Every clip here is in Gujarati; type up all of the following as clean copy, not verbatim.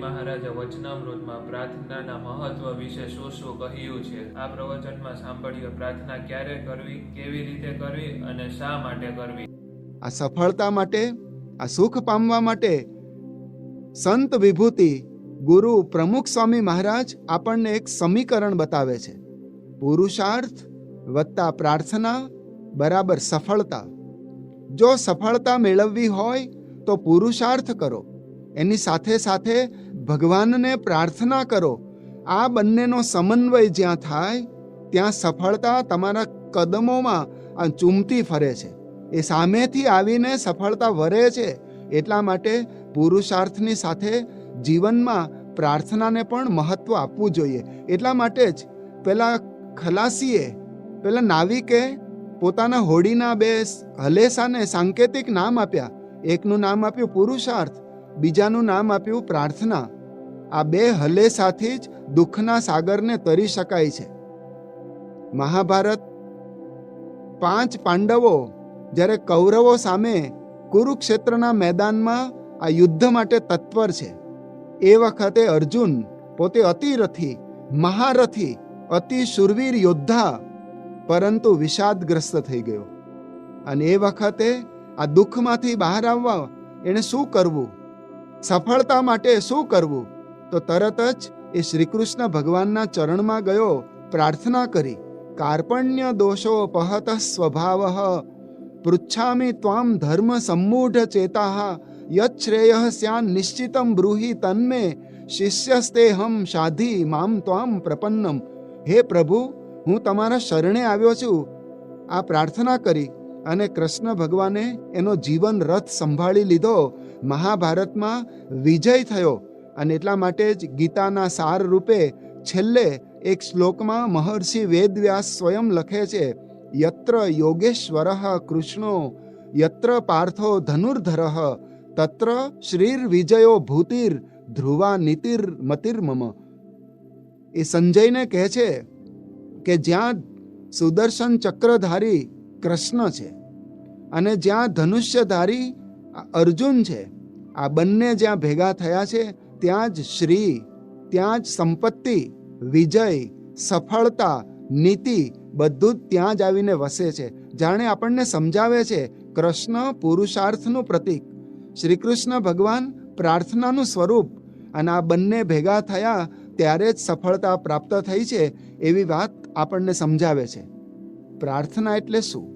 મહારાજે વચનામૃતમાં પ્રાર્થનાના મહત્વ વિશે શું શું કહ્યું છે, આ પ્રવચનમાં સાંભળ્યું. પ્રાર્થના ક્યારે કરવી, કેવી રીતે કરવી અને શા માટે કરવી. આ સફળતા માટે, આ સુખ પામવા માટે સંત વિભૂતિ ગુરુ પ્રમુખ સ્વામી મહારાજ આપણને એક સમીકરણ બતાવે છે. પુરુષાર્થ વત્તા પ્રાર્થના બરાબર સફળતા. જો સફળતા મેળવવી હોય તો પુરુષાર્થ કરો, એની સાથે સાથે ભગવાનને પ્રાર્થના કરો. આ બંનેનો સમન્વય જ્યાં થાય ત્યાં સફળતા તમારા કદમોમાં ચૂમતી ફરે છે. એ સામેથી આવીને સફળતા વરે છે. એટલા માટે પુરુષાર્થની સાથે જીવનમાં પ્રાર્થનાને પણ મહત્વ આપવું જોઈએ. એટલા માટે જ પેલા ખલાસીએ, પેલા નાવિકે પોતાના હોડીના બે હલેસાને સાંકેતિક નામ આપ્યા. એકનું નામ આપ્યું પુરુષાર્થ, બીજાનું નામ આપ્યું પ્રાર્થના. આ બે હલેસાથી જ દુઃખના સાગરને તરી શકાય છે. મહાભારત 5 પાંડવો જ્યારે કૌરવો સામે કુરુક્ષેત્રના મેદાનમાં આ યુદ્ધ માટે તત્પર છે, એ વખતે અર્જુન પોતે અતિરથી, મહારથી, અતિ શૂરવીર યોદ્ધા, પરંતુ વિષાદગ્રસ્ત થઈ ગયો. અને એ વખતે આ દુઃખમાંથી બહાર આવવા એણે શું કરવું, સફળતા માટે શું કરવું, તો તરત જ એ શ્રી કૃષ્ણ ભગવાનના ચરણમાં ગયો, પ્રાર્થના કરી. કાર્પણ્ય દોષો પહત સ્વભાવ પૃચ્છામિ ત્વામ ધર્મ સમ્મૂઢ ચેતા યત શ્રેય સ્યાન નિશ્ચિતમ બ્રૂહિ તન્મે શિષ્યસ્તેહમ સાધી મામ ત્વામ પ્રપન્નમ. હે પ્રભુ, હું તમારા શરણે આવ્યો છું. આ પ્રાર્થના કરી અને કૃષ્ણ ભગવાને એનો જીવન રથ સંભાળી લીધો. મહાભારતમાં વિજય થયો. અને એટલા માટે જ ગીતાના સાર રૂપે છેલ્લે એક શ્લોકમાં મહર્ષિ વેદવ્યાસ સ્વયં લખે છે, યત્ર યોગેશ્વરઃ કૃષ્ણો યત્ર પાર્થો ધનુર્ધરઃ તત્ર શ્રીર વિજયો ભૂતિર ધ્રુવા નીતિર મતિર્મમ. એ સંજયને કહે છે કે જ્યાં સુદર્શન ચક્રધારી કૃષ્ણ છે અને જ્યાં ધનુષ્યધારી અર્જુન છે, આ બંને જ્યાં ભેગા થયા છે ત્યાં જ શ્રી, ત્યાં જ સંપત્તિ, વિજય, સફળતા, નીતિ બધું જ ત્યાં જ આવીને વસે છે. જાણે આપણને સમજાવે છે, કૃષ્ણ પુરુષાર્થનું પ્રતીક, શ્રી કૃષ્ણ ભગવાન પ્રાર્થનાનું સ્વરૂપ, અને આ બંને ભેગા થયા ત્યારે જ સફળતા પ્રાપ્ત થઈ છે એવી વાત આપણને સમજાવે છે. પ્રાર્થના એટલે શું?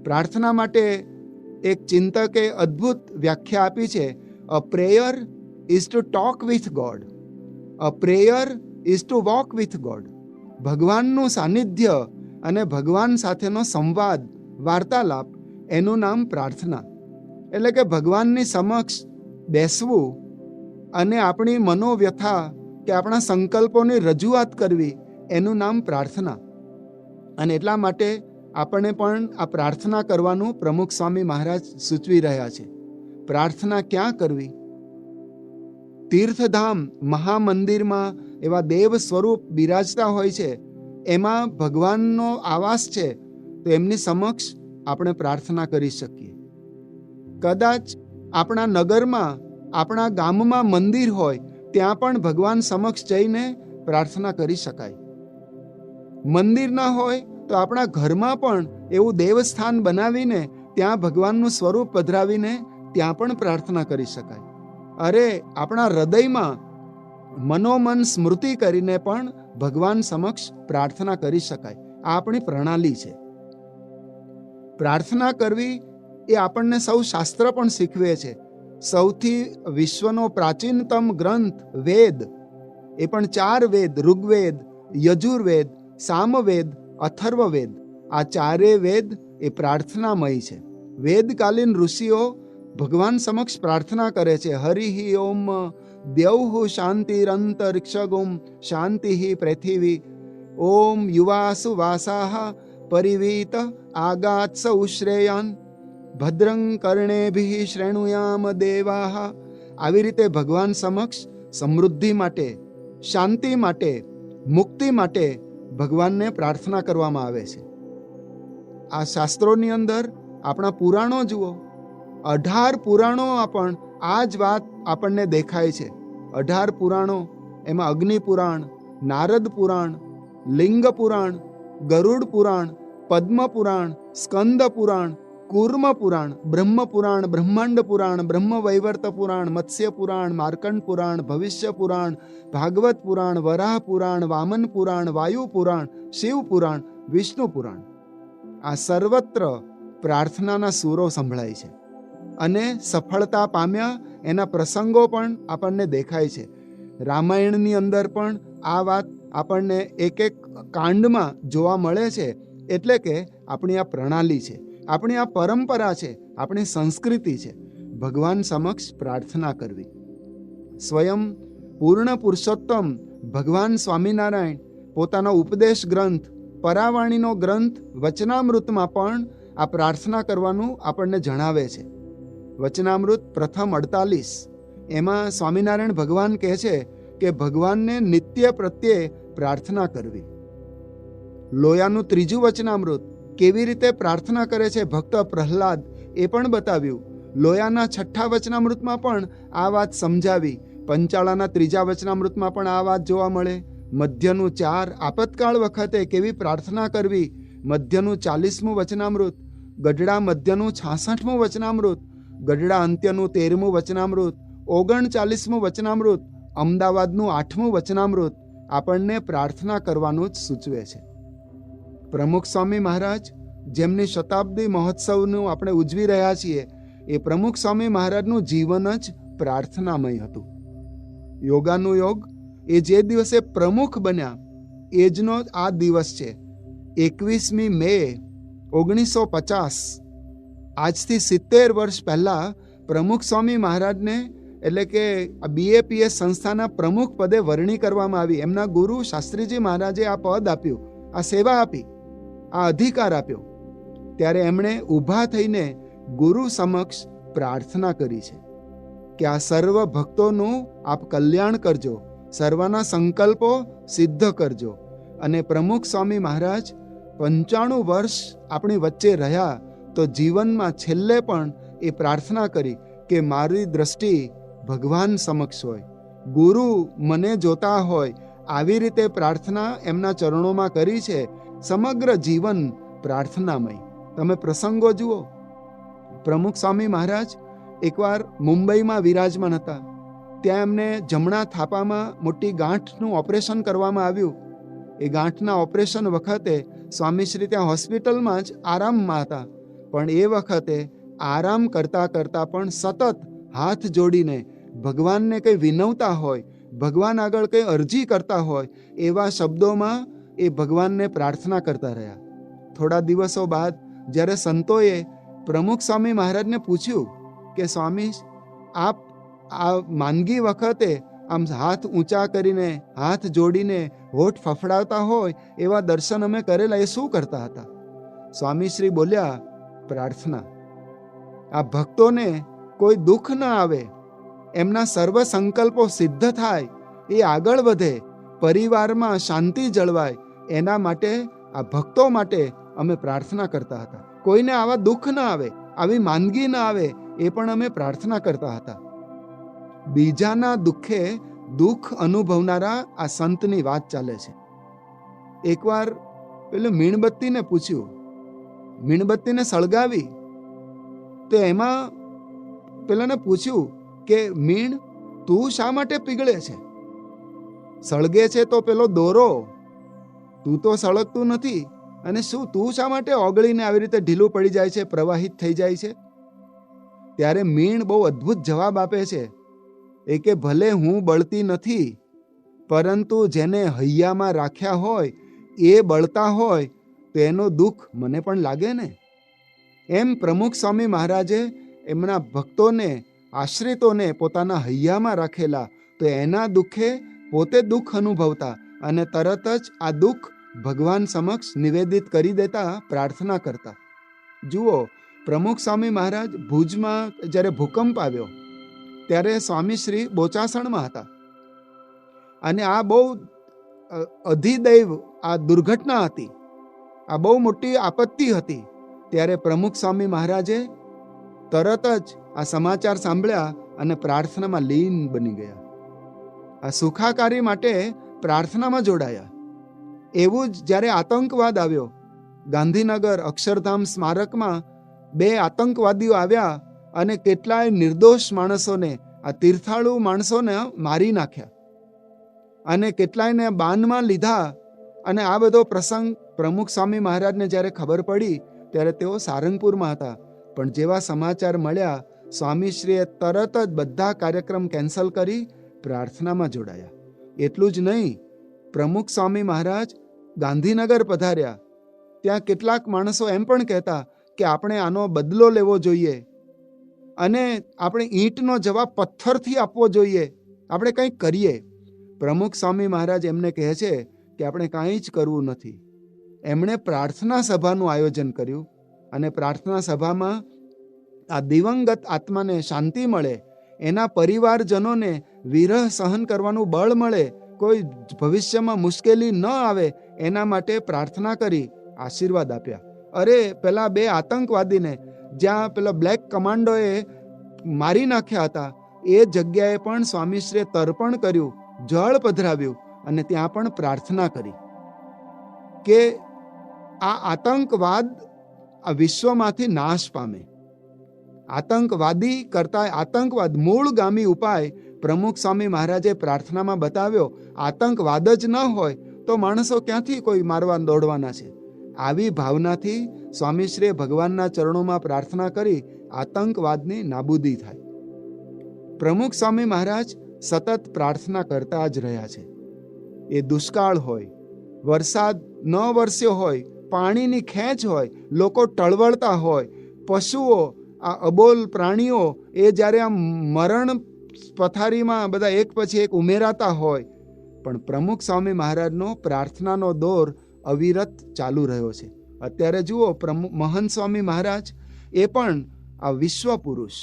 પ્રાર્થના માટે એક ચિંતકે અદ્ભુત વ્યાખ્યા આપી છે, a prayer is to talk with God, a prayer is to walk with God. ભગવાનનું સાનિધ્ય અને ભગવાન સાથેનો સંવાદ, વાર્તાલાપ, એનું નામ પ્રાર્થના. એટલે કે ભગવાનની સમક્ષ બેસવું અને આપણી મનોવ્યથા કે આપણા સંકલ્પોની રજૂઆત કરવી, એનું નામ પ્રાર્થના. અને એટલા માટે આપણે પણ આ પ્રાર્થના કરવાનું પ્રમુખ સ્વામી મહારાજ સૂચવી રહ્યા છે. પ્રાર્થના ક્યાં કરવી? તીર્થધામ મહામંદિરમાં એવા દેવ સ્વરૂપ બિરાજતા હોય છે, એમાં ભગવાનનો આવાસ છે, તો એમની સમક્ષ આપણે પ્રાર્થના કરી શકીએ. કદાચ આપણા નગરમાં, આપણા ગામમાં મંદિર હોય, ત્યાં પણ ભગવાન સમક્ષ જઈને પ્રાર્થના કરી શકાય. મંદિર ના હોય તો આપણા ઘરમાં પણ એવું દેવસ્થાન બનાવીને ત્યાં ભગવાનનું સ્વરૂપ પધરાવીને ત્યાં પણ પ્રાર્થના કરી શકાય. અરે, આપણા હૃદયમાં મનોમન સ્મૃતિ કરીને પણ ભગવાન સમક્ષ પ્રાર્થના કરી શકાય. આ આપણી પ્રણાલી છે. પ્રાર્થના કરવી એ આપણને સૌ શાસ્ત્ર પણ શીખવે છે. સૌથી વિશ્વનો પ્રાચીનતમ ગ્રંથ વેદ, એ પણ 4 વેદ, ઋગ્વેદ, યજુર્વેદ, સામવેદ, અથર્વવેદ, આ 4 વેદ એ પ્રાર્થનામય છે. વેદકાલીન ઋષિઓ ભગવાન સમક્ષ પ્રાર્થના કરે છે, હરિ ઓમ દ્યૌઃ શાંતિરંતરિક્ષગુમ શાંતિ પૃથિવી ઓમ યુવાસુ વાસાઃ પરિવીત આગાત્સ ઉશ્રેયાન ભદ્રં કર્ણેભિઃ શ્રેણુયામ દેવાઃ. આવી રીતે ભગવાન સમક્ષ સમૃદ્ધિ માટે, શાંતિ માટે, મુક્તિ માટે ભગવાનને પ્રાર્થના કરવામાં આવે છે. આ શાસ્ત્રોની અંદર આપણા પુરાણો જુઓ, 18 પુરાણોમાં પણ આ જ વાત આપણને દેખાય છે. 18 પુરાણો, એમાં અગ્નિ પુરાણ, નારદ પુરાણ, લિંગ પુરાણ, ગરુડ પુરાણ, પદ્મ પુરાણ, સ્કંદ પુરાણ, કૂર્મ પુરાણ, બ્રહ્મ પુરાણ, બ્રહ્માંડ પુરાણ, બ્રહ્મ વૈવર્ત પુરાણ, મત્સ્ય પુરાણ, માર્કંડ પુરાણ, ભવિષ્ય પુરાણ, ભાગવત પુરાણ, વરાહ પુરાણ, વામન પુરાણ, વાયુ પુરાણ, શિવ પુરાણ, વિષ્ણુ પુરાણ. આ સર્વત્ર પ્રાર્થનાના સૂરો સંભળાય છે અને સફળતા પામ્યા એના પ્રસંગો પણ આપણને દેખાય છે. રામાયણની અંદર પણ આ વાત આપણને એક એક કાંડમાં જોવા મળે છે. એટલે કે આપણી આ પ્રણાલી છે, આપણી આ પરંપરા છે, આપણી સંસ્કૃતિ છે, ભગવાન સમક્ષ પ્રાર્થના કરવી. સ્વયં પૂર્ણ પુરુષોત્તમ ભગવાન સ્વામિનારાયણ પોતાનો ઉપદેશ ગ્રંથ પરાવાણીનો ગ્રંથ વચનામૃતમાં પણ આ પ્રાર્થના કરવાનું આપણને જણાવે છે. વચનામૃત પ્રથમ 48 એમાં સ્વામિનારાયણ ભગવાન કહે છે કે ભગવાનને નિત્ય પ્રત્યે પ્રાર્થના કરવી. લોયાનું ત્રીજું વચનામૃત કેવી રીતે પ્રાર્થના કરે છે ભક્ત પ્રહલાદ એ પણ બતાવ્યું. લોયાના 6થા વચનામૃતમાં પણ આ વાત સમજાવી. પંચાળાના 3જા વચનામૃતમાં પણ આ વાત જોવા મળે. મધ્યનું 4 આપતકાળ વખતે કેવી પ્રાર્થના કરવી, મધ્યનું 40મું વચનામૃત, ગઢડા મધ્યનું 66મું વચનામૃત, ગઢડા અંત્યનું 13મું વચનામૃત, 39મું વચનામૃત, અમદાવાદનું 8મું વચનામૃત આપણને પ્રાર્થના કરવાનું જ સૂચવે છે. પ્રમુખ સ્વામી મહારાજ જેમની શતાબ્દી મહોત્સવનું આપણે ઉજવી રહ્યા છીએ, એ પ્રમુખ સ્વામી મહારાજનું જીવન જ પ્રાર્થનામય હતું. યોગાનું યોગ એ જે દિવસે પ્રમુખ બન્યા એ જનો આ દિવસ છે. 21મી મે 1950, આજથી 70 વર્ષ પહેલા પ્રમુખ સ્વામી મહારાજને એટલે કે BAPS સંસ્થાના પ્રમુખ પદે વરણી કરવામાં આવી. એમના ગુરુ શાસ્ત્રીજી મહારાજે આ પદ આપ્યું, આ સેવા આપી, આ અધિકાર આપ્યો. ત્યારે એમણે ઊભા થઈને ગુરુ સમક્ષ પ્રાર્થના કરી છે કે આ સર્વ ભક્તોનું આપ કલ્યાણ કરજો, સર્વના સંકલ્પો સિદ્ધ કરજો. અને પ્રમુખ સ્વામી મહારાજ 95 વર્ષ આપણી વચ્ચે રહ્યા તો જીવનમાં છેલ્લે પણ એ પ્રાર્થના કરી કે મારી દ્રષ્ટિ ભગવાન સમક્ષ હોય, ગુરુ મને જોતા હોય. આવી રીતે પ્રાર્થના એમના ચરણોમાં કરી છે. સમગ્ર જીવન પ્રાર્થનામય. તમે પ્રસંગો જુઓ. પ્રમુખ સ્વામી મહારાજ એકવાર મુંબઈમાં વિરાજમાન હતા. ત્યાં એમને જમણા થાપામાં મોટી ગાંઠનું ઓપરેશન કરવામાં આવ્યું. એ ગાંઠના ઓપરેશન વખતે સ્વામીશ્રી ત્યાં હોસ્પિટલમાં જ આરામમાં હતા. પણ એ વખતે આરામ કરતાં કરતાં પણ સતત હાથ જોડીને ભગવાનને કંઈ વિનવતા હોય, ભગવાન આગળ કંઈ અરજી કરતા હોય એવા શબ્દોમાં એ ભગવાનને પ્રાર્થના કરતા રહ્યા. થોડા દિવસો બાદ જ્યારે સંતોએ પ્રમુખ સ્વામી મહારાજને પૂછ્યું કે સ્વામી, આપ આ માંદગી વખતે આમ હાથ ઊંચા કરીને, હાથ જોડીને હોઠ ફફડાવતા હોય એવા દર્શન અમે કરેલા, એ શું કરતા હતા? સ્વામીશ્રી બોલ્યા, પ્રાર્થના. આ ભક્તોને કોઈ દુઃખ ન આવે, એમના સર્વ સંકલ્પો સિદ્ધ થાય, એ આગળ વધે, પરિવારમાં શાંતિ જળવાય, એના માટે આ ભક્તો માટે અમે પ્રાર્થના કરતા હતા. કોઈને આવા દુઃખ ન આવે, આવી માંદગી ન આવે, એ પણ અમે પ્રાર્થના કરતા હતા. બીજાના દુઃખે દુઃખ અનુભવનારા આ સંતની વાત ચાલે છે. એકવાર પેલું મીણબત્તીને પૂછ્યું, મીણબત્તીને સળગાવી તો એમાં પેલાને પૂછ્યું કે મીણ તું શા માટે પીગળે છે? સળગે છે તો પેલો દોરો, તું તો સળગતું નથી, અને શું તું શા માટે ઓગળીને આવી રીતે ઢીલું પડી જાય છે, પ્રવાહિત થઈ જાય છે? ત્યારે મીણ બહુ અદ્ભુત જવાબ આપે છે. એ કે ભલે હું બળતી નથી, પરંતુ જેને હૈયામાં રાખ્યા હોય એ બળતા હોય તો એનો દુઃખ મને પણ લાગે ને. એમ પ્રમુખ સ્વામી મહારાજે એમના ભક્તોને, આશ્રિતોને પોતાના હૈયામાં રાખેલા, તો એના દુઃખે પોતે દુઃખ અનુભવતા અને તરત જ આ દુઃખ ભગવાન સમક્ષ નિવેદિત કરી દેતા, પ્રાર્થના કરતા. જુઓ, પ્રમુખ સ્વામી મહારાજ ભુજમાં જ્યારે ભૂકંપ આવ્યો ત્યારે સ્વામીશ્રી બોચાસણમાં હતા, અને આ બહુ અધિદૈવ આ દુર્ઘટના હતી, આ બહુ મોટી આપત્તિ હતી. ત્યારે પ્રમુખ સ્વામી મહારાજે તરત જ આ સમાચાર સાંભળ્યા અને પ્રાર્થનામાં લીન બની ગયા. આ સુખાકારી માટે પ્રાર્થનામાં જોડાયા. એવું જ જ્યારે આતંકવાદ આવ્યો, ગાંધીનગર અક્ષરધામ સ્મારકમાં 2 આતંકવાદીઓ આવ્યા અને કેટલાય નિર્દોષ માણસોને, આ તીર્થાળુ માણસોને મારી નાખ્યા અને કેટલાયને બાનમાં લીધા. અને આ બધો પ્રસંગ પ્રમુખ સ્વામી મહારાજને જ્યારે ખબર પડી ત્યારે તેઓ સારંગપુરમાં હતા. પણ જેવા સમાચાર મળ્યા, સ્વામીશ્રીએ તરત જ બધા કાર્યક્રમ કેન્સલ કરી પ્રાર્થનામાં જોડાયા. એટલું જ નહીં, પ્રમુખ સ્વામી મહારાજ ગાંધીનગર પધાર્યા. ત્યાં કેટલાક માણસો એમ પણ કહેતા કે આપણે આનો બદલો લેવો જોઈએ અને આપણે ઈંટનો જવાબ પથ્થરથી આપવો જોઈએ, આપણે કંઈક કરીએ. પ્રમુખ સ્વામી મહારાજ એમને કહે છે કે આપણે કાંઈ જ કરવું નથી. એમણે પ્રાર્થના સભાનું આયોજન કર્યું અને પ્રાર્થના સભામાં આ દિવંગત આત્માને શાંતિ મળે, એના પરિવારજનોને વિરહ સહન કરવાનું બળ મળે, કોઈ ભવિષ્યમાં મુશ્કેલી ન આવે એના માટે પ્રાર્થના કરી, આશીર્વાદ આપ્યા. અરે પેલા 2 આતંકવાદીને જ્યાં પેલા બ્લેક કમાન્ડોએ મારી નાખ્યા હતા, એ જગ્યાએ પણ સ્વામીશ્રીએ તર્પણ કર્યું, જળ પધરાવ્યું અને ત્યાં પણ પ્રાર્થના કરી કે આ આતંકવાદ આ વિશ્વમાંથી નાશ પામે. આતંકવાદી કરતા આતંકવાદ મૂળગામી ઉપાય પ્રમુખ સ્વામી મહારાજે પ્રાર્થનામાં બતાવ્યો. આતંકવાદ જ ન હોય તો માણસો ક્યાંથી કોઈ મારવા દોડવાના છે? આવી ભાવનાથી સ્વામીશ્રીએ ભગવાનના ચરણોમાં પ્રાર્થના કરી આતંકવાદની નાબૂદી થાય. પ્રમુખ સ્વામી મહારાજ સતત પ્રાર્થના કરતા જ રહ્યા છે. એ દુષ્કાળ હોય, વરસાદ ન વરસ્યો હોય, પાણીની ખેંચ હોય, લોકો ટળવળતા હોય, પશુઓ, આ અબોલ પ્રાણીઓ એ જ્યારે આમ મરણ પથારીમાં બધા એક પછી એક ઉમેરાતા હોય, પણ પ્રમુખ સ્વામી મહારાજનો પ્રાર્થનાનો દોર અવિરત ચાલુ રહ્યો છે. અત્યારે જુઓ, મહંત સ્વામી મહારાજ એ પણ આ વિશ્વ પુરુષ,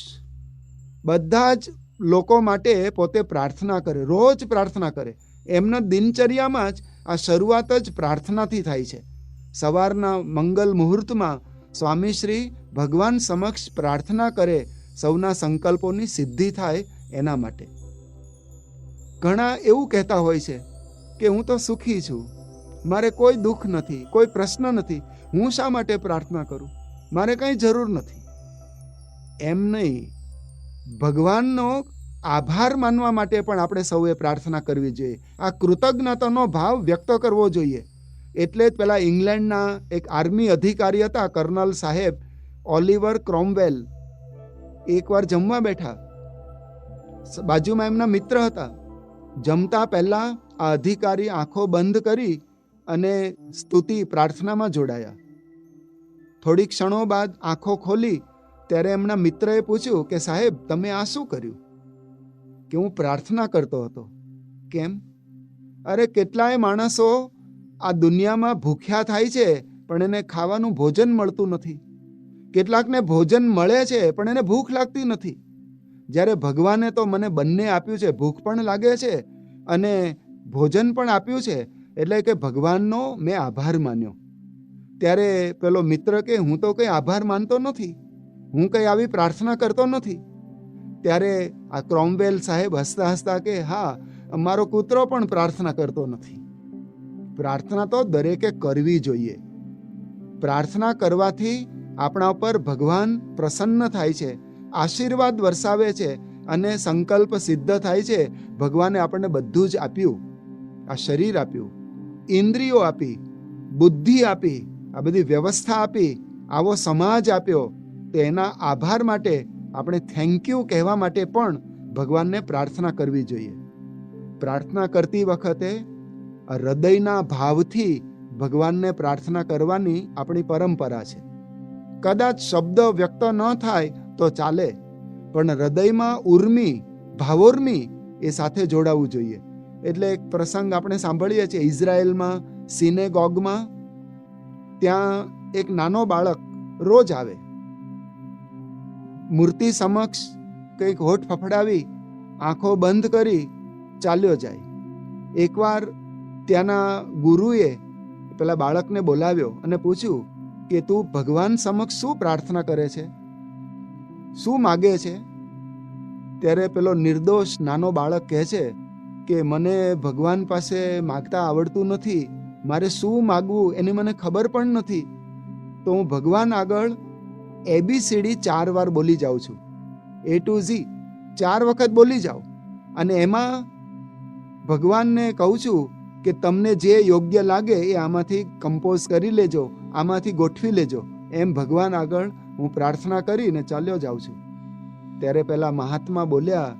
બધા જ લોકો માટે પોતે પ્રાર્થના કરે, રોજ પ્રાર્થના કરે. એમના દિનચર્યામાં જ આ શરૂઆત જ પ્રાર્થનાથી થાય છે. સવારના મંગલ મુહૂર્તમાં સ્વામીશ્રી ભગવાન સમક્ષ પ્રાર્થના કરે, સૌના સંકલ્પોની સિદ્ધિ થાય એના માટે. ઘણા એવું કહેતા હોય છે કે હું તો સુખી છું, મારે કોઈ દુઃખ નથી, કોઈ પ્રશ્ન નથી, હું શા માટે પ્રાર્થના કરું, મારે કંઈ જરૂર નથી. એમ નહીં, ભગવાનનો આભાર માનવા માટે પણ આપણે સૌએ પ્રાર્થના કરવી જોઈએ. આ કૃતજ્ઞતાનો ભાવ વ્યક્ત કરવો જોઈએ. એટલે જ પેલા ઇંગ્લેન્ડના એક આર્મી અધિકારી હતા, કર્નલ સાહેબ ઓલિવર ક્રોમવેલ, એકવાર જમવા બેઠા, બાજુમાં એમના મિત્ર હતા. જમતા પહેલા આ અધિકારી આંખો બંધ કરી અને સ્તુતિ પ્રાર્થનામાં જોડાયા. થોડી ક્ષણો બાદ આંખો ખોલી ત્યારે એમના મિત્રએ પૂછ્યું કે સાહેબ, તમે આ શું કર્યું? કે હું પ્રાર્થના કરતો હતો. કેમ? અરે કેટલાય માણસો આ દુનિયામાં ભૂખ્યા થાય છે પણ એને ખાવાનું ભોજન મળતું નથી. કેટલાકને ભોજન મળે છે પણ એને ભૂખ લાગતી નથી. જ્યારે ભગવાને તો મને બંને આપ્યું છે, ભૂખ પણ લાગે છે અને ભોજન પણ આપ્યું છે, એટલે કે ભગવાનનો મેં આભાર માન્યો. ત્યારે પેલો મિત્ર કે હું તો કંઈ આભાર માનતો નથી, હું કંઈ આવી પ્રાર્થના કરતો નથી. ત્યારે આ ક્રોમવેલ સાહેબ હસતા હસતા કે હા, અમારો કૂતરો પણ પ્રાર્થના કરતો નથી. પ્રાર્થના તો દરેકે કરવી જોઈએ. પ્રાર્થના કરવાથી આપણા ઉપર ભગવાન પ્રસન્ન થાય છે, આશીર્વાદ વરસાવે છે અને સંકલ્પ સિદ્ધ થાય છે. ભગવાને આપણને બધું જ આપ્યું, આ શરીર આપ્યું, ઇન્દ્રિયો આપી, બુદ્ધિ આપી, આ બધી વ્યવસ્થા આપી, આવો સમાજ આપ્યો. તો એના આભાર માટે આપણે થેન્ક યુ કહેવા માટે પણ ભગવાનને પ્રાર્થના કરવી જોઈએ. પ્રાર્થના કરતી વખતે હૃદયના ભાવથી ભગવાનને પ્રાર્થના કરવાની આપણી પરંપરા છે. કદાચ શબ્દ વ્યક્ત ન થાય તો ચાલે, પણ હૃદયમાં ઉર્મી, ભાવોર્મી એ સાથે જોડાવું જોઈએ. એટલે એક પ્રસંગ આપણે સાંભળીએ છીએ ઇઝરાયલમાં, સિનેગોગમાં. ત્યાં એક નાનો બાળક રોજ આવે, મૂર્તિ સમક્ષ કંઈક હોઠ ફફડાવી, આંખો બંધ કરી ચાલ્યો જાય. એકવાર ત્યાંના ગુરુએ પેલા બાળકને બોલાવ્યો અને પૂછ્યું કે તું ભગવાન સમક્ષ શું પ્રાર્થના કરે છે, શું માગે છે? ત્યારે પેલો નિર્દોષ નાનો બાળક કહે છે કે મને ભગવાન પાસે માગતા આવડતું નથી, મારે શું માગવું એની મને ખબર પણ નથી, તો હું ભગવાન આગળ ABCD 4 વાર બોલી જાઉં છું. A to Z 4 વખત બોલી જાઉં અને એમાં ભગવાનને કહું છું કે તમને જે યોગ્ય લાગે એ આમાંથી કમ્પોઝ કરી લેજો, આમાંથી ગોઠવી લેજો. એમ ભગવાન આગળ હું પ્રાર્થના કરીને ચાલ્યો જાઉં છું. ત્યારે પેલા મહાત્મા બોલ્યા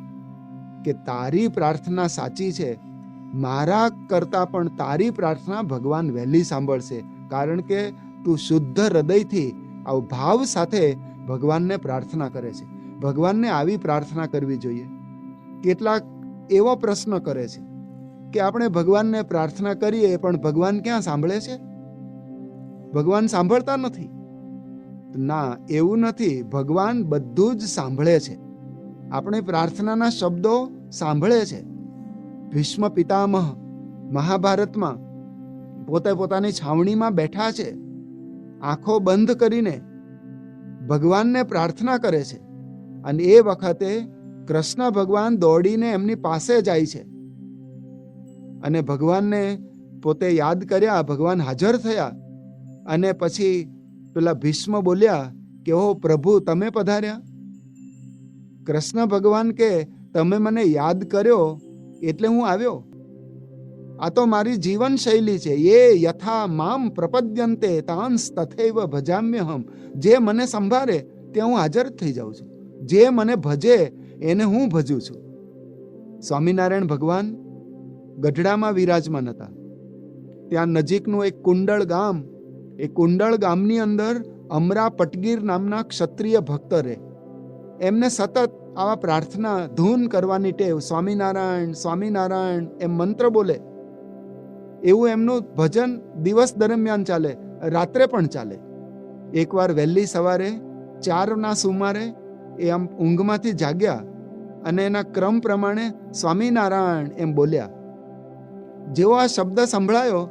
કે તારી પ્રાર્થના સાચી છે, મારા કરતાં પણ તારી પ્રાર્થના ભગવાન વહેલી સાંભળશે, કારણ કે તું શુદ્ધ હૃદયથી આવ ભાવ સાથે ભગવાનને પ્રાર્થના કરે છે. ભગવાનને આવી પ્રાર્થના કરવી જોઈએ. કેટલાક એવો પ્રશ્ન કરે છે કે આપણે ભગવાનને પ્રાર્થના કરીએ પણ ભગવાન ક્યાં સાંભળે છે? ભગવાન સાંભળતા નથી. ના, એવું નથી. ભગવાન બધું જ સાંભળે છે. આપણે પ્રાર્થનાના શબ્દો સાંભળે છે. ભીષ્મ પિતામહ મહાભારતમાં પોતે પોતાની છાવણીમાં બેઠા છે, આંખો બંધ કરીને ભગવાનને પ્રાર્થના કરે છે અને એ વખતે કૃષ્ણ ભગવાન દોડીને એમની પાસે જાય છે અને ભગવાનને પોતે યાદ કર્યા, ભગવાન હાજર થયા અને પછી પેલા ભીષ્મ બોલ્યા કે ઓ પ્રભુ, તમે પધાર્યા. કૃષ્ણ ભગવાન કે તમે મને યાદ કર્યો એટલે હું આવ્યો. આ તો મારી જીવન શૈલી છે. યે યથા મામ પ્રપદ્યન્તે તાંસ તથૈવ ભજામ્યહમ. જે મને સંભાળે ત્યાં હું હાજર થઈ જાઉં છું. જે મને ભજે એને હું ભજું છું. સ્વામિનારાયણ ભગવાન ગઢડામાં વિરાજમાન હતા. ત્યાં નજીકનું એક કુંડળ ગામ, એ કુંડળ ગામની અંદર અમરા પટગીર નામના ક્ષત્રિય ભક્ત રહે. એમને સતત આવા પ્રાર્થના ધૂન કરવાની ટેવ. સ્વામિનારાયણ સ્વામિનારાયણ એમ મંત્ર બોલે. એવું એમનું ભજન દિવસ દરમિયાન ચાલે, રાત્રે પણ ચાલે. એકવાર વહેલી સવારે 4ના સુમારે એ આમ ઊંઘમાંથી જાગ્યા અને એના ક્રમ પ્રમાણે સ્વામિનારાયણ એમ બોલ્યા. જેવો આ શબ્દ સંભળાયો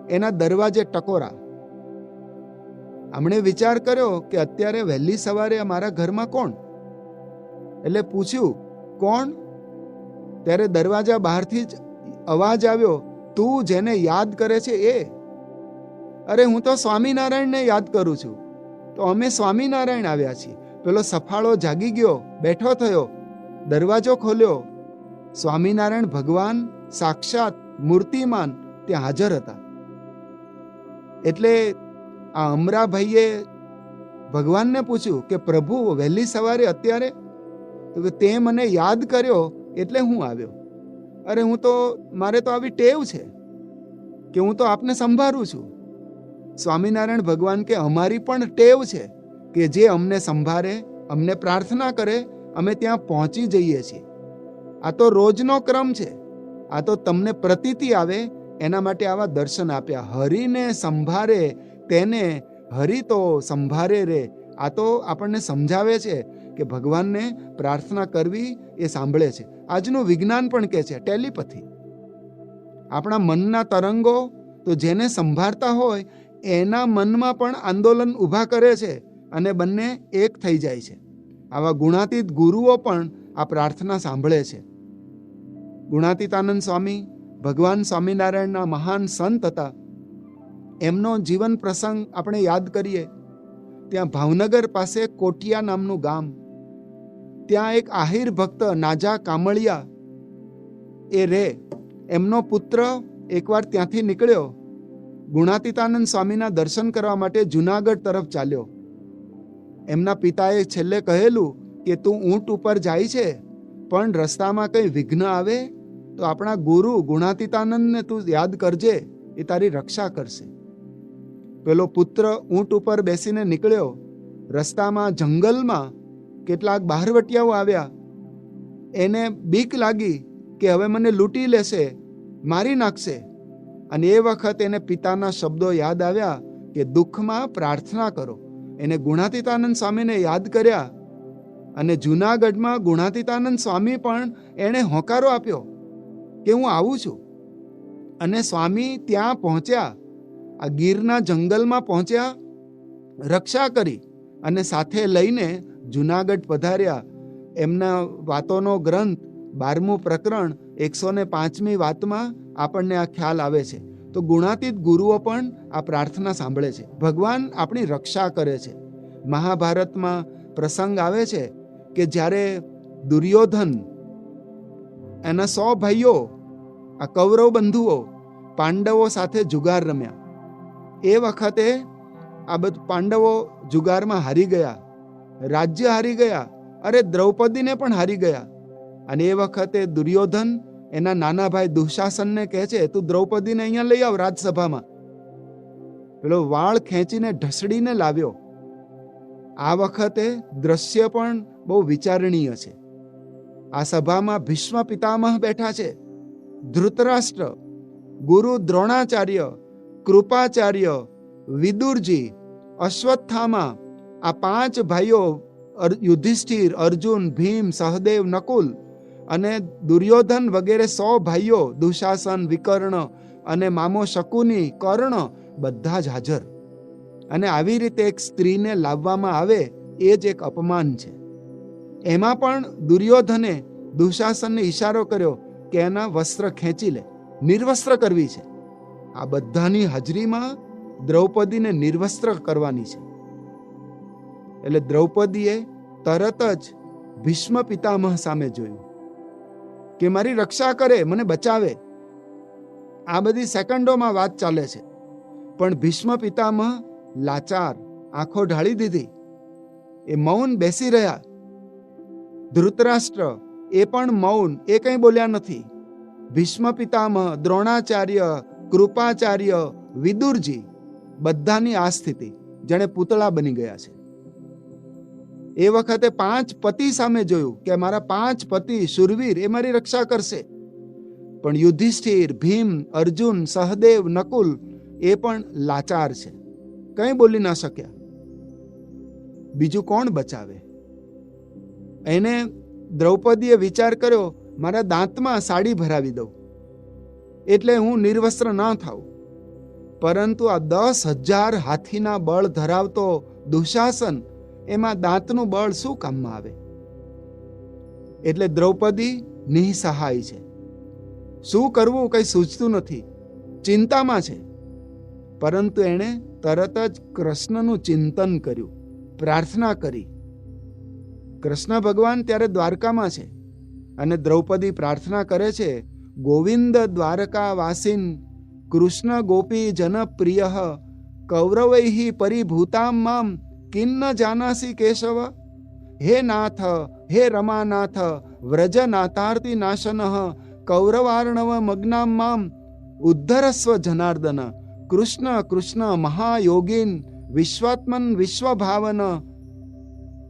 એના દરવાજે ટકોરા. આમણે વિચાર કર્યો કે અત્યારે વહેલી સવારે મારા ઘરમાં કોણ? એટલે પૂછ્યું કોણ? ત્યારે દરવાજા બહારથી જ અવાજ આવ્યો, તું જેને યાદ કરે છે એ? અરે હું તો સ્વામિનારાયણને યાદ કરું છું. તો અમે સ્વામિનારાયણ આવ્યા છીએ. પેલો સફાળો જાગી ગયો, બેઠો થયો, દરવાજો ખોલ્યો. સ્વામિનારાયણ ભગવાન સાક્ષાત મૂર્તિમાન ત્યાં હાજર હતા. એટલે આ અમરાભાઈએ ભગવાનને પૂછ્યું કે પ્રભુ વહેલી સવારે અત્યારે? તો કે તે મને યાદ કર્યો એટલે હું આવ્યો. અરે મારે તો આવી ટેવ છે કે હું તો આપને સંભાળું છું. સ્વામિનારાયણ ભગવાન કે અમારી પણ ટેવ છે કે જે અમને સંભાળે, અમને પ્રાર્થના કરે, અમે ત્યાં પહોંચી જઈએ છીએ. આ તો રોજનો ક્રમ છે. આ તો તમને પ્રતીતિ આવે એના માટે આવા દર્શન આપ્યા. હરિને સંભાળે તેને હરિ તો સંભાળે રે. આ તો આપણને સમજાવે છે કે ભગવાનને પ્રાર્થના કરવી એ સાંભળે છે. આજનું વિજ્ઞાન પણ કહે છે ટેલિપથી. આપણા મનના તરંગો તો જેને સંભાળતા હોય એના મનમાં પણ આંદોલન ઊભા કરે છે અને બંને એક થઈ જાય છે. આવા ગુણાતીત ગુરુઓ પણ આ પ્રાર્થના સાંભળે છે. ગુણાતીતાનંદ સ્વામી ભગવાન સ્વામિનારાયણના મહાન સંત હતા. એમનો જીવન પ્રસંગ આપણે યાદ કરીએ. ત્યાં ભાવનગર પાસે કોટિયા નામનું ગામ, ત્યાં એક આહિર ભક્ત નાજા કામળિયા એ રે. એમનો પુત્ર એકવાર ત્યાંથી નીકળ્યો, ગુણાતીતાનંદ સ્વામીના દર્શન કરવા માટે જુનાગઢ તરફ ચાલ્યો. એમના પિતાએ છેલ્લે કહેલું કે તું ઊંટ ઉપર જાય છે પણ રસ્તામાં કંઈ વિઘ્ન આવે તો આપણા ગુરુ ગુણાતીતાનંદને તું યાદ કરજે, એ તારી રક્ષા કરશે. પેલો પુત્ર ઊંટ ઉપર બેસીને નીકળ્યો. રસ્તામાં જંગલમાં કેટલાક બહારવટિયાઓ આવ્યા. એને બીક લાગી કે હવે મને લૂંટી લેશે, મારી નાખશે. અને એ વખત એને પિતાના શબ્દો યાદ આવ્યા કે દુઃખમાં પ્રાર્થના કરો. એને ગુણાતીતાનંદ સ્વામીને યાદ કર્યા અને જૂનાગઢમાં ગુણાતીતાનંદ સ્વામી પણ એણે હોંકારો આપ્યો કે હું આવું છું. અને સ્વામી ત્યાં પહોંચ્યા, આ ગીરના જંગલમાં પહોંચ્યા, રક્ષા કરી અને સાથે લઈને જૂનાગઢ પધાર્યા. એમના વાતોનો ગ્રંથ 12મું પ્રકરણ 105મી વાતમાં આપણને આ ખ્યાલ આવે છે. તો ગુણાતીત ગુરુઓ પણ આ પ્રાર્થના સાંભળે છે. ભગવાન આપણી રક્ષા કરે છે. મહાભારતમાં પ્રસંગ આવે છે કે જ્યારે દુર્યોધન એના 100 ભાઈઓ, આ કૌરવ બંધુઓ પાંડવો સાથે જુગાર રમ્યા. એ વખતે આ બધું પાંડવો જુગારમાં હારી ગયા, રાજ્ય હારી ગયા, અરે દ્રૌપદીને પણ હારી ગયા. અને એ વખતે દુર્યોધન એના નાના ભાઈ દુશાસનને કહે છે, તું દ્રૌપદીને અહીંયા લઈ આવ રાજસભામાં. પેલો વાળ ખેંચીને ઢસડીને લાવ્યો. આ વખતે દ્રશ્ય પણ બહુ વિચારણીય છે. આ સભામાં ભીષ્મ પિતામહ બેઠા છે, ધૃતરાષ્ટ્ર, ગુરુ દ્રોણાચાર્ય, કૃપાચાર્ય, વિદુરજી, અશ્વત્થામા, આ 5 ભાઈઓ યુધિષ્ઠિર, અર્જુન, ભીમ, સહદેવ, નકુલ અને દુર્યોધન વગેરે 100 ભાઈઓ, દુશાસન, વિકર્ણ અને મામો શકુની, કર્ણ બધા જ હાજર. અને આવી રીતે એક સ્ત્રીને લાવવામાં આવે એ જ એક અપમાન છે. એમાં પણ દુર્યોધને દુશાસનને ઈશારો કર્યો કે એના વસ્ત્ર ખેંચી લે, નિર્વસ્ત્ર કરવી છે. આ બધાની હાજરીમાં દ્રૌપદીને નિર્વસ્ત્ર કરવાની છે. એટલે દ્રૌપદીએ તરત જ ભીષ્મ પિતામહ સામે જોયું કે મારી રક્ષા કરે, મને બચાવે. આ બધી સેકન્ડોમાં વાત ચાલે છે, પણ ભીષ્મ પિતામહ લાચાર, આંખો ઢાળી દીધી, એ મૌન બેસી રહ્યા. ધૃતરાષ્ટ્ર એ પણ મૌન, એ કંઈ બોલ્યા નથી. ભીષ્મ પિતામહ, દ્રોણાચાર્ય, કૃપાચાર્ય, વિદુરજી બધાની આ સ્થિતિ, જેણે પૂતળા બની ગયા છે. એ વખતે 5 પતિ સામે જોયું કે મારા 5 પતિ શુરવીર, એ મારી રક્ષા કરશે. પણ યુધિષ્ઠિર, ભીમ, અર્જુન, સહદેવ, નકુલ એ પણ લાચાર છે, કંઈ બોલી ના શક્યા. બીજું કોણ બચાવે? એને દ્રૌપદીએ વિચાર કર્યો, મારા દાંતમાં સાડી ભરાવી દઉં એટલે હું નિર્વસ્ત્ર ના થાઉં. પરંતુ આ 10,000 હાથીના બળ ધરાવતો દુશાસન, એમાં દાંતનું બળ શું કામમાં આવે? એટલે દ્રૌપદી નિસહાય છે. શું કરવું કંઈ સૂચતું નથી, ચિંતામાં છે. પરંતુ એણે તરત જ કૃષ્ણનું ચિંતન કર્યું, પ્રાર્થના કરી. કૃષ્ણ ભગવાન ત્યારે દ્વારકામાં છે અને દ્રૌપદી પ્રાર્થના કરે છે, ગોવિંદ દ્વારકા વાસીન કૃષ્ણ ગોપી જન પ્રિય કૌરવૈ પરિભૂતામ મામ કિન્ન જાનાસી કેશવ. હે નાથ, હે રમાનાથ, વ્રજનાતાર્તિ નાશન કૌરવાર્ણવ મગ્નામ મામ ઉદ્ધરસ્વ જનાર્દન. કૃષ્ણ કૃષ્ણ મહાયોગીન વિશ્વાત્મન વિશ્વભાવન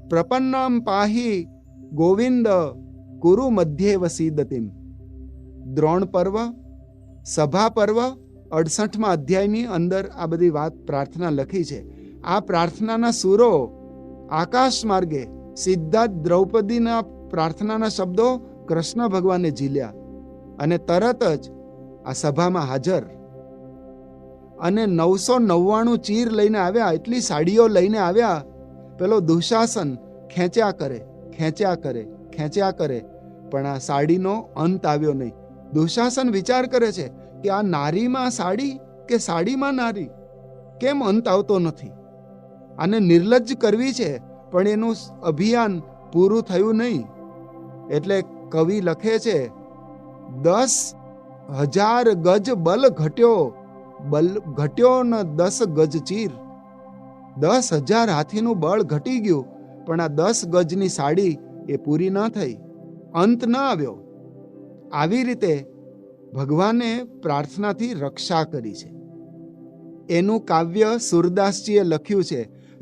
પ્રપન્નામ પાહી ગોવિંદ કુરુ મધ્યે વસીદતિમ. દ્રોણ પર્વ, સભા પર્વ 68મા અધ્યાયની અંદર આ બધી વાત પ્રાર્થના લખી છે. આ પ્રાર્થનાના સૂરો આકાશ માર્ગે સીધા દ્રૌપદીના પ્રાર્થનાના શબ્દો કૃષ્ણ ભગવાને ઝીલ્યા અને તરત જ આ સભામાં હાજર. અને 999 ચીર લઈને આવ્યા, એટલી સાડીઓ લઈને આવ્યા. પેલો દુશાસન ખેંચ્યા કરે, ખેંચ્યા કરે, ખેંચ્યા કરે, પણ આ સાડીનો અંત આવ્યો નહીં. દુશાસન વિચાર કરે છે કે આ નારીમાં સાડી કે સાડીમાં નારી, કેમ અંત આવતો નથી? આને નિર્લજ્જ કરવી છે, પણ એનું અભિયાન પૂરું થયું નહીં. એટલે કવિ લખે છે, 10,000 ગજ બલ ઘટ્યો, બલ ઘટ્યો ન 10 ગજ ચીર. 10,000 હાથીનું બળ ઘટી ગયું, પણ આ 10 ગજની સાડી એ પૂરી ન થઈ, અંત ન આવ્યો. આવી રીતે ભગવાને પ્રાર્થનાથી રક્ષા કરી છે. એનું કાવ્ય સુરદાસજીએ લખ્યું છે,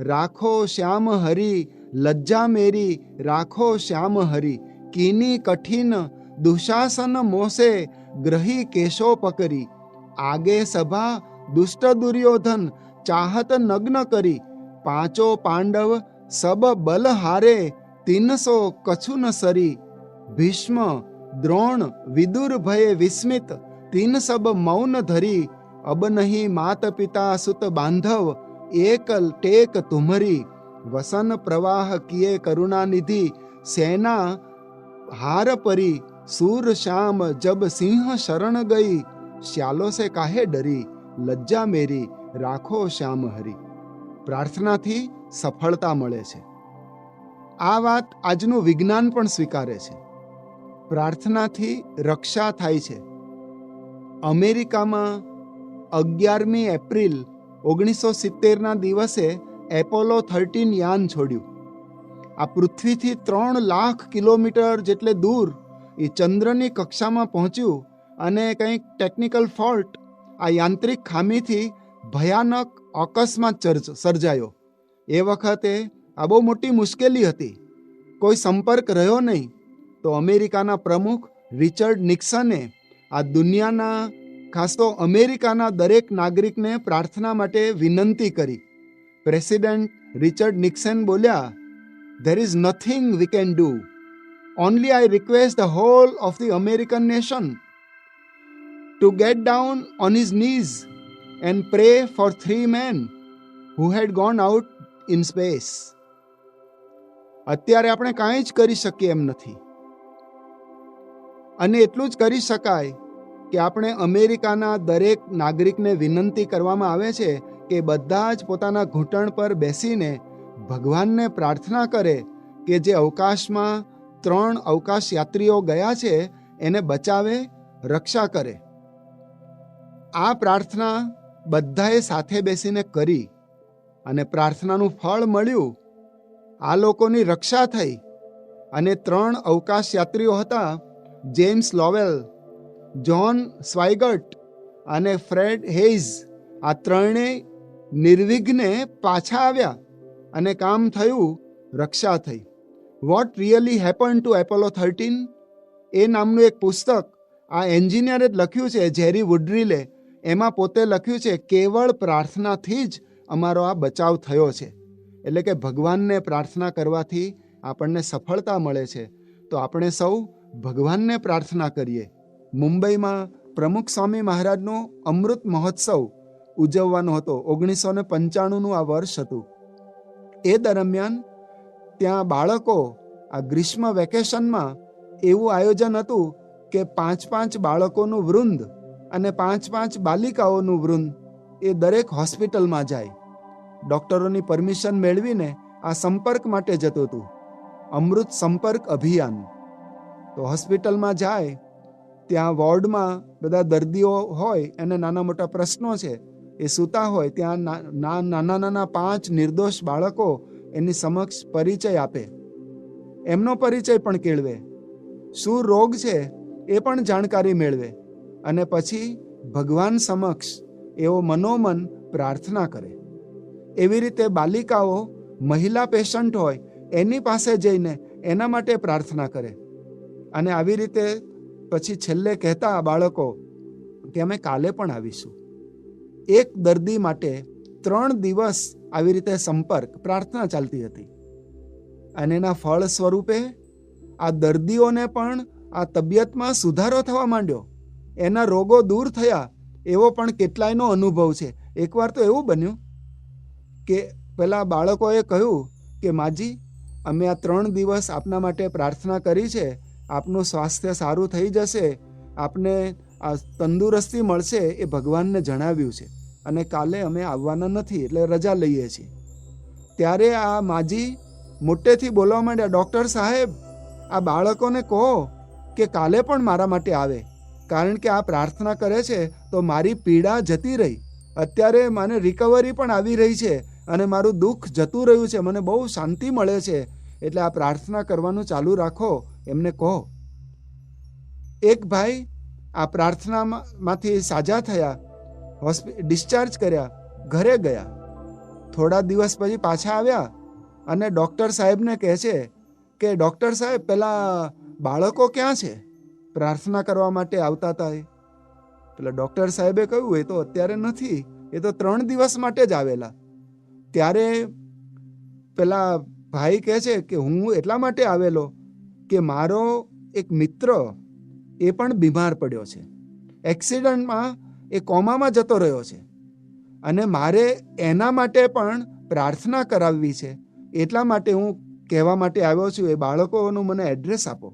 રાખો શ્યામ હરી લજ્જા મેરી, રાખો શ્યામ હરી કીની કઠિન દુશાસન મોસે ગ્રહી કેશો પકરી. આગે સભા દુષ્ટ દુર્યોધન ચાહત નગ્ન કરી. 5 પાંડવ સબ બલ હારે 300 કછુ ન સરી. ભીષ્મ દ્રોણ વિદુર ભય વિસ્મિત 3 સબ મૌન ધરી. અબ નહીં માત પિતા સુત બાંધવ એકલ ટેક તુમરી. વસન પ્રવાહ કિએ કરુણા નિધિ સેના હાર પરી. सूर श्याम जब सिंह शरण गई, श्यालो से काहे डरी, लज्जा मेरी રાખો શ્યામ હરી. પ્રાર્થનાથી સફળતા મળે છે. આ વાત આજનું વિજ્ઞાન પણ સ્વીકારે છે. પ્રાર્થનાથી રક્ષા થાય છે. અમેરિકામાં 11મી એપ્રિલ 1970ના દિવસે એપોલો 13 યાન છોડ્યું. આ પૃથ્વીથી 3 લાખ કિલોમીટર જેટલે દૂર એ ચંદ્રની કક્ષામાં પહોંચ્યું અને કંઈક ટેકનિકલ ફોલ્ટ, આ યાંત્રિક ખામીથી ભયાનક અકસ્માત સર્જાયો. એ વખતે આ બહુ મોટી મુશ્કેલી હતી. કોઈ સંપર્ક રહ્યો નહીં. તો અમેરિકાના પ્રમુખ રિચર્ડ નિક્સને આ દુનિયાના, ખાસ તો અમેરિકાના દરેક નાગરિકને પ્રાર્થના માટે વિનંતી કરી. પ્રેસિડેન્ટ રિચર્ડ નિક્સન બોલ્યા, "There is nothing we can do. Only I request the whole of the American nation to get down on his knees and pray for 3 men who had gone out in space." અત્યારે આપણે કાંઈ જ કરી શકીએ એમ નથી. અને એટલું જ કરી શકાય કે આપણે અમેરિકાના દરેક નાગરિકને વિનંતી કરવામાં આવે છે કે બધા જ પોતાના ઘૂંટણ પર બેસીને ભગવાનને પ્રાર્થના કરે કે જે અવકાશમાં 3 અવકાશ યાત્રીઓ ગયા છે એને બચાવે, રક્ષા કરે. આ પ્રાર્થના બધાએ સાથે બેસીને કરી અને પ્રાર્થનાનું ફળ મળ્યું. આ લોકોની રક્ષા થઈ અને 3 અવકાશ યાત્રીઓ હતા, જેમ્સ લોવેલ, જ્હોન સ્વાઇગર્ટ અને ફ્રેડ હેઇઝ. આ ત્રણેય નિર્વિઘ્ને પાછા આવ્યા અને કામ થયું, રક્ષા થઈ. What really happen to Apollo 13 એ નામનું એક પુસ્તક આ એન્જિનિયરે જ લખ્યું છે, જેરી વુડ્રીલે. એમાં પોતે લખ્યું છે, કેવળ પ્રાર્થનાથી જ અમારો આ બચાવ થયો છે. એટલે કે ભગવાનને પ્રાર્થના કરવાથી આપણને સફળતા મળે છે. તો આપણે સૌ ભગવાનને પ્રાર્થના કરીએ. મુંબઈમાં પ્રમુખ સ્વામી મહારાજનો અમૃત મહોત્સવ ઉજવવાનો હતો. 1995નું આ વર્ષ હતું. એ દરમિયાન ત્યાં બાળકો આ ગ્રીષ્મ વેકેશનમાં એવું આયોજન હતું કે 5-5 બાળકોનું વૃંદ અને 5-5 બાલિકાઓનું વૃંદ એ દરેક હોસ્પિટલમાં જાય. ડૉક્ટરોની પરમિશન મેળવીને આ સંપર્ક માટે જતું હતું, અમૃત સંપર્ક અભિયાન. તો હોસ્પિટલમાં જાય, ત્યાં વોર્ડમાં બધા દર્દીઓ હોય, એને નાના મોટા પ્રશ્નો છે, એ સૂતા હોય, ત્યાં નાના 5 નિર્દોષ બાળકો એની સમક્ષ પરિચય આપે. એમનો પરિચય પણ કેળવે, શું રોગ છે એ પણ જાણકારી મેળવે અને પછી ભગવાન સમક્ષ એવો મનોમન પ્રાર્થના કરે. એવી રીતે બાલિકાઓ મહિલા પેશન્ટ હોય એની પાસે જઈને એના માટે પ્રાર્થના કરે. અને આવી રીતે પછી છેલ્લે કહેતા બાળકો કે અમે કાલે પણ આવીશું. એક દર્દી માટે 3 દિવસ આવી રીતે સંપર્ક પ્રાર્થના ચાલતી હતી. અને એના ફળ સ્વરૂપે આ દર્દીઓને પણ આ તબિયતમાં સુધારો થવા માંડ્યો, એના રોગો દૂર થયા, એવો પણ કેટલાયનો અનુભવ છે. એકવાર તો એવું બન્યું કે પેલા બાળકોએ કહ્યું કે માજી, અમે આ 3 દિવસ આપના માટે પ્રાર્થના કરી છે, આપનું સ્વાસ્થ્ય સારું થઈ જશે, આપને આ તંદુરસ્તી મળશે એ ભગવાનને જણાવ્યું છે અને કાલે અમે આવવાના નથી, એટલે રજા લઈએ છીએ. ત્યારે આ માજી મોટેથી બોલવા માંડ્યા, ડૉક્ટર સાહેબ, આ બાળકોને કહો કે કાલે પણ મારા માટે આવે, કારણ કે આ પ્રાર્થના કરે છે તો મારી પીડા જતી રહી, અત્યારે મને રિકવરી પણ આવી રહી છે અને મારું દુઃખ જતું રહ્યું છે, મને બહુ શાંતિ મળે છે, એટલે આ પ્રાર્થના કરવાનું ચાલુ રાખો, એમને કહો. એક ભાઈ આ પ્રાર્થનામાંથી સાજા થયા, ડિસ્ચાર્જ કર્યા, ઘરે ગયા. થોડા દિવસ પછી પાછા આવ્યા અને ડૉક્ટર સાહેબને કહે છે કે ડૉક્ટર સાહેબ, પેલા બાળકો ક્યાં છે? પ્રાર્થના કરવા માટે આવતા હતા એ. પેલા ડૉક્ટર સાહેબે કહ્યું, એ તો અત્યારે નથી, એ તો 3 દિવસ માટે જ આવેલા. ત્યારે પેલા ભાઈ કહે છે કે હું એટલા માટે આવેલો કે મારો એક મિત્ર એ પણ બીમાર પડ્યો છે, એક્સિડન્ટમાં એ કોમામાં જતો રહ્યો છે અને મારે એના માટે પણ પ્રાર્થના કરાવવી છે, એટલા માટે હું કહેવા માટે આવ્યો છું, એ બાળકોનું મને એડ્રેસ આપો.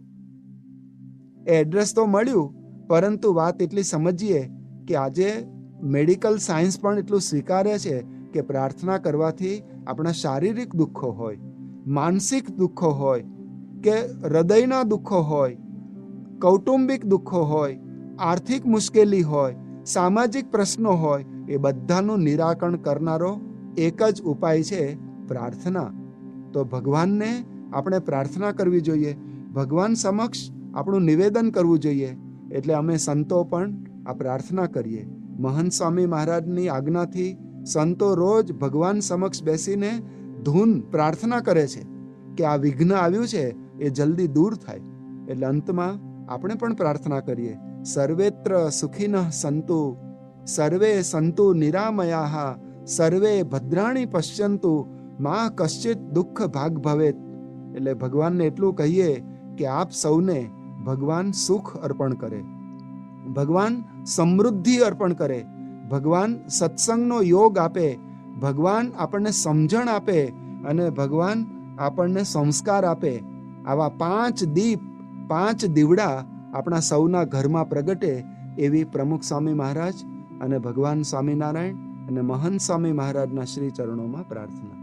એ એડ્રેસ તો મળ્યું, પરંતુ વાત એટલી સમજીએ કે આજે મેડિકલ સાયન્સ પણ એટલું સ્વીકારે છે કે પ્રાર્થના કરવાથી આપણા શારીરિક દુઃખો હોય, માનસિક દુઃખો હોય કે હૃદયના દુઃખો હોય, કૌટુંબિક દુઃખો હોય, આર્થિક મુશ્કેલી હોય, સામાજિક પ્રશ્નો હોય, એ બધાનું નિરાકરણ કરનારો એક જ ઉપાય છે પ્રાર્થના. તો ભગવાનને આપણે પ્રાર્થના કરવી જોઈએ, ભગવાન સમક્ષ આપણું નિવેદન કરવું જોઈએ. એટલે અમે સંતો પણ આ પ્રાર્થના કરીએ. મહંત સ્વામી મહારાજની આજ્ઞાથી સંતો રોજ ભગવાન સમક્ષ બેસીને ધૂન પ્રાર્થના કરે છે કે આ વિઘ્ન આવ્યું છે એ જલ્દી દૂર થાય. એટલે અંતમાં આપણે પણ પ્રાર્થના કરીએ, સર્વેત્ર સુખિનઃ સંતુ, સર્વે સંતુ નિરામયાઃ, સર્વે ભદ્રાણી પશ્યંતુ, મા કશ્ચિત દુઃખ ભાગ ભવેત. એટલે ભગવાનને એટલું કહીએ કે આપ સૌને ભગવાન સુખ અર્પણ કરે, ભગવાન સમૃદ્ધિ અર્પણ કરે, ભગવાન સત્સંગનો યોગ આપે, ભગવાન આપણને સમજણ આપે અને ભગવાન આપણને સંસ્કાર આપે. આવા 5 દીપ 5 દીવડા આપણા સૌના ઘરમાં પ્રગટે એવી પ્રમુખ સ્વામી મહારાજ અને ભગવાન સ્વામિનારાયણ અને મહંત સ્વામી મહારાજના શ્રી ચરણોમાં પ્રાર્થના.